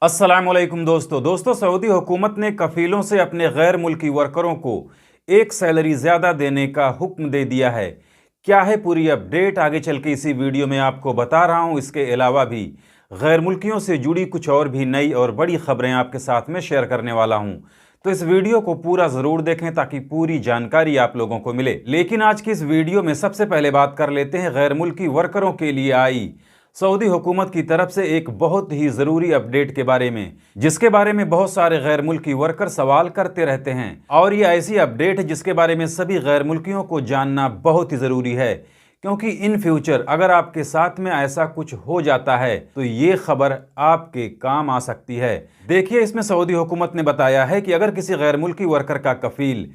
अस्सलामुअलैकुम दोस्तों सऊदी हुकूमत ने कफीलों से अपने गैर मुल्की वर्करों को एक सैलरी ज़्यादा देने का हुक्म दे दिया है। क्या है पूरी अपडेट, आगे चल के इसी वीडियो में आपको बता रहा हूं। इसके अलावा भी गैर मुल्कियों से जुड़ी कुछ और भी नई और बड़ी खबरें आपके साथ में शेयर करने वाला हूं। तो इस वीडियो को पूरा ज़रूर देखें ताकि पूरी जानकारी आप लोगों को मिले। लेकिन आज की इस वीडियो में सबसे पहले बात कर लेते हैं गैर मुल्की वर्करों के लिए आई सऊदी हुकूमत की तरफ से एक बहुत ही ज़रूरी अपडेट के बारे में, जिसके बारे में बहुत सारे गैर मुल्की वर्कर सवाल करते रहते हैं। और ये ऐसी अपडेट है जिसके बारे में सभी गैर मुल्कियों को जानना बहुत ही ज़रूरी है, क्योंकि इन फ्यूचर अगर आपके साथ में ऐसा कुछ हो जाता है तो ये खबर आपके काम आ सकती है। देखिए, इसमें सऊदी हुकूमत ने बताया है कि अगर किसी गैर मुल्की वर्कर का कफील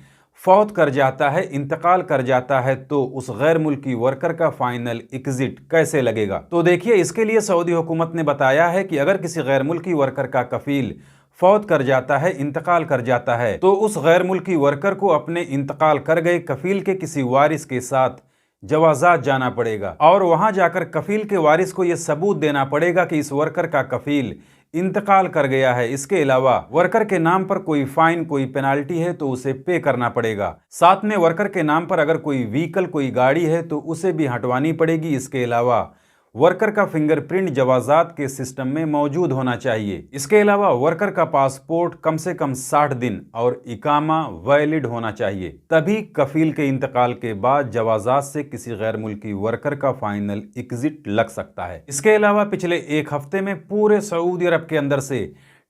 फौत कर जाता है, इंतकाल कर जाता है, तो उस गैर मुल्की वर्कर का फाइनल एग्जिट कैसे लगेगा। तो देखिए, इसके लिए सऊदी हुकूमत ने बताया है कि अगर किसी गैर मुल्की वर्कर का कफील फौत कर जाता है, इंतकाल कर जाता है, तो उस गैर मुल्की वर्कर को अपने इंतकाल कर गए कफील के किसी वारिस के साथ जवाजात जाना पड़ेगा और वहां जाकर कफील के वारिस को यह सबूत देना पड़ेगा कि इस वर्कर का कफील इंतकाल कर गया है। इसके अलावा वर्कर के नाम पर कोई फाइन, कोई पेनाल्टी है तो उसे पे करना पड़ेगा। साथ में वर्कर के नाम पर अगर कोई व्हीकल, कोई गाड़ी है तो उसे भी हटवानी पड़ेगी। इसके अलावा वर्कर का फिंगरप्रिंट जवाजात के सिस्टम में मौजूद होना चाहिए। इसके अलावा वर्कर का पासपोर्ट कम से कम 60 दिन और इकामा वैलिड होना चाहिए, तभी कफील के इंतकाल के बाद जवाजात से किसी गैर मुल्की वर्कर का फाइनल एग्जिट लग सकता है। इसके अलावा पिछले एक हफ्ते में पूरे सऊदी अरब के अंदर से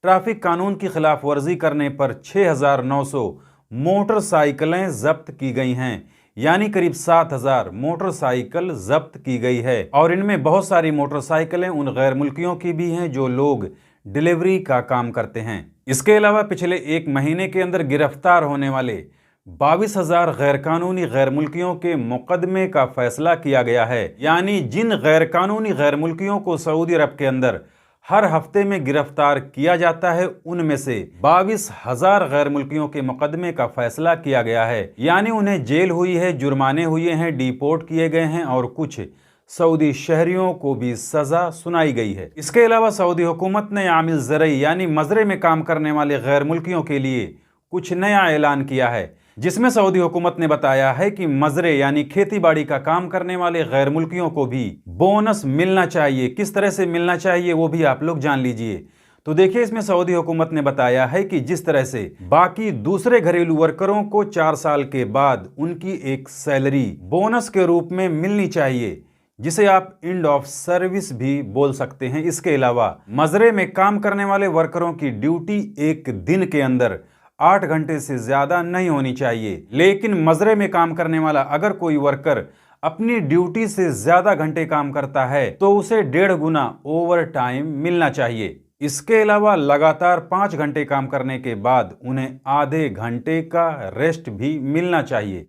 ट्रैफिक कानून की खिलाफ वर्जी करने पर 6,900 मोटरसाइकिलें जब्त की गई हैं, यानी करीब 7,000 मोटरसाइकिल जब्त की गई है। और इनमें बहुत सारी मोटरसाइकिलें उन गैर मुल्कियों की भी हैं जो लोग डिलीवरी का काम करते हैं। इसके अलावा पिछले एक महीने के अंदर गिरफ्तार होने वाले 22,000 गैर कानूनी गैर मुल्कियों के मुकदमे का फैसला किया गया है। यानी जिन गैर कानूनी गैर मुल्कियों को सऊदी अरब के अंदर हर हफ्ते में गिरफ्तार किया जाता है, उनमें से 22,000 गैर मुल्कियों के मुकदमे का फैसला किया गया है। यानी उन्हें जेल हुई है, जुर्माने हुए हैं, डिपोर्ट किए गए हैं और कुछ सऊदी शहरियों को भी सजा सुनाई गई है। इसके अलावा सऊदी हुकूमत ने आमिल ज़रई यानी मजरे में काम करने वाले गैर मुल्कियों के लिए कुछ नया ऐलान किया है, जिसमें सऊदी हुकूमत ने बताया है कि मजरे यानी खेती बाड़ी का काम करने वाले गैर मुल्कियों को भी बोनस मिलना चाहिए। किस तरह से मिलना चाहिए वो भी आप लोग जान लीजिए। तो देखिए, इसमें सऊदी हुकूमत ने बताया है कि जिस तरह से बाकी दूसरे घरेलू वर्करों को 4 साल के बाद उनकी एक सैलरी बोनस के रूप में मिलनी चाहिए, जिसे आप एंड ऑफ सर्विस भी बोल सकते हैं। इसके अलावा मजरे में काम करने वाले वर्करों की ड्यूटी एक दिन के अंदर 8 घंटे से ज्यादा नहीं होनी चाहिए। लेकिन मजरे में काम करने वाला अगर कोई वर्कर अपनी ड्यूटी से ज्यादा घंटे काम करता है तो उसे 1.5 गुना ओवर टाइम मिलना चाहिए। इसके अलावा लगातार 5 घंटे काम करने के बाद उन्हें आधे घंटे का रेस्ट भी मिलना चाहिए।